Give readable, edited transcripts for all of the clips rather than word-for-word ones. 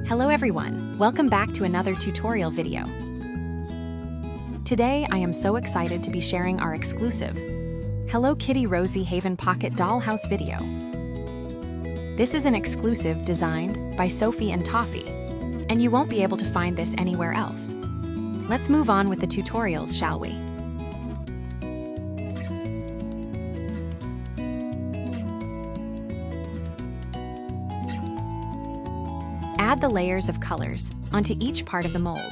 Hello everyone, welcome back to another tutorial video. Today I am so excited to be sharing our exclusive Hello Kitty Rosie Haven Pocket Dollhouse video. This is an exclusive designed by Sophie and Toffee, and you won't be able to find this anywhere else. Let's move on with the tutorials, shall we? Add the layers of colors onto each part of the molds,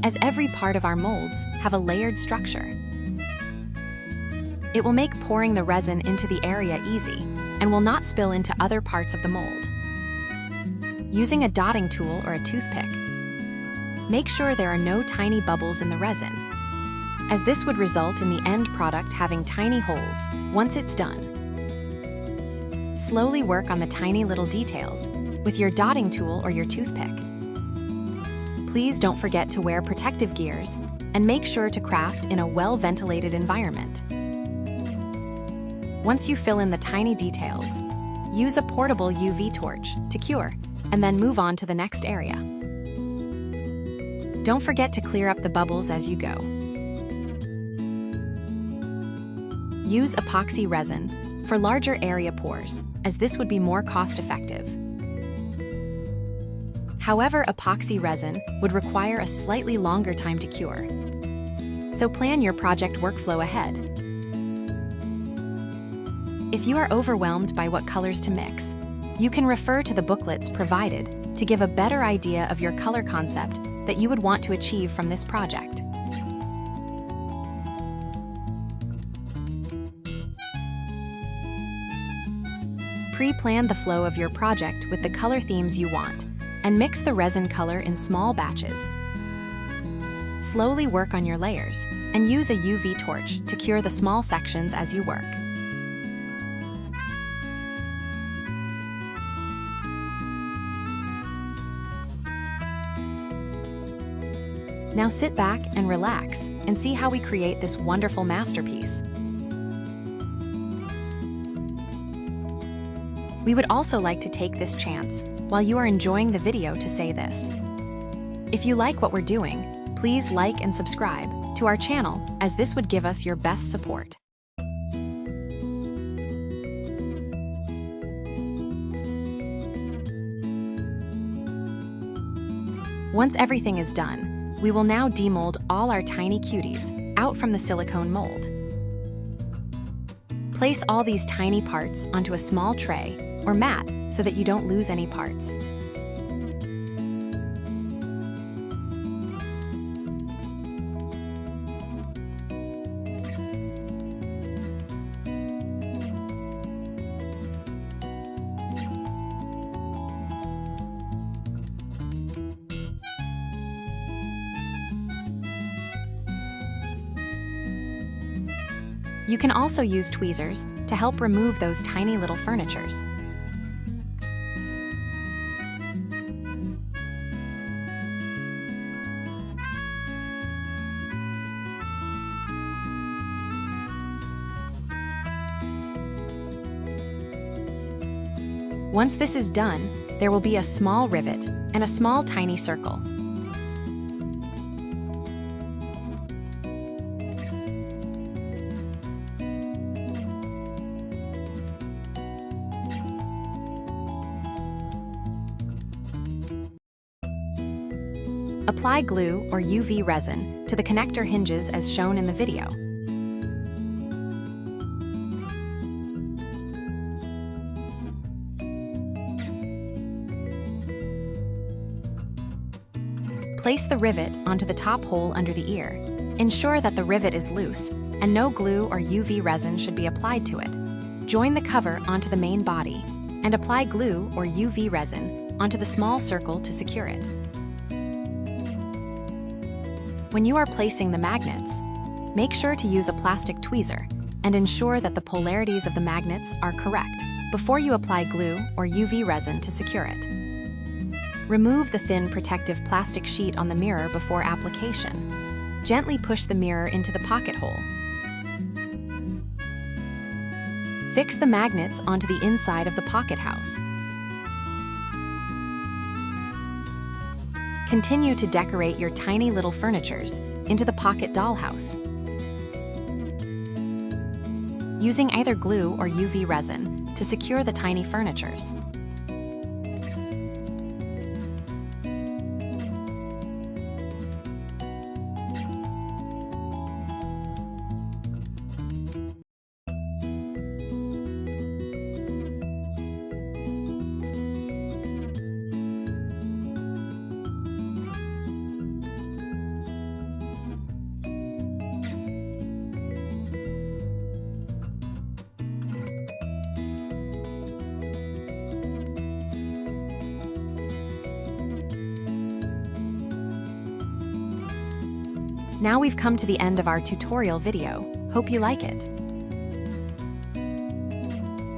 as every part of our molds have a layered structure. It will make pouring the resin into the area easy and will not spill into other parts of the mold. Using a dotting tool or a toothpick, make sure there are no tiny bubbles in the resin, as this would result in the end product having tiny holes once it's done. Slowly work on the tiny little details with your dotting tool or your toothpick. Please don't forget to wear protective gears and make sure to craft in a well-ventilated environment. Once you fill in the tiny details, use a portable UV torch to cure and then move on to the next area. Don't forget to clear up the bubbles as you go. Use epoxy resin for larger area pours, as this would be more cost-effective. However, epoxy resin would require a slightly longer time to cure, so plan your project workflow ahead. If you are overwhelmed by what colors to mix, you can refer to the booklets provided to give a better idea of your color concept that you would want to achieve from this project. Pre-plan the flow of your project with the color themes you want, and mix the resin color in small batches. Slowly work on your layers, and use a UV torch to cure the small sections as you work. Now sit back and relax and see how we create this wonderful masterpiece. We would also like to take this chance while you are enjoying the video to say this. If you like what we're doing, please like and subscribe to our channel, as this would give us your best support. Once everything is done, we will now demold all our tiny cuties out from the silicone mold. Place all these tiny parts onto a small tray or mat so that you don't lose any parts. You can also use tweezers to help remove those tiny little furnitures. Once this is done, there will be a small rivet and a small tiny circle. Apply glue or UV resin to the connector hinges as shown in the video. Place the rivet onto the top hole under the ear. Ensure that the rivet is loose and no glue or UV resin should be applied to it. Join the cover onto the main body and apply glue or UV resin onto the small circle to secure it. When you are placing the magnets, make sure to use a plastic tweezer and ensure that the polarities of the magnets are correct before you apply glue or UV resin to secure it. Remove the thin protective plastic sheet on the mirror before application. Gently push the mirror into the pocket hole. Fix the magnets onto the inside of the pocket house. Continue to decorate your tiny little furnitures into the pocket dollhouse. Using either glue or UV resin to secure the tiny furnitures. Now we've come to the end of our tutorial video. Hope you like it.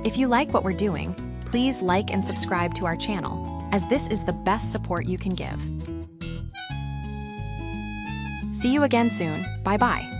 If you like what we're doing, please like and subscribe to our channel, as this is the best support you can give. See you again soon. Bye-bye.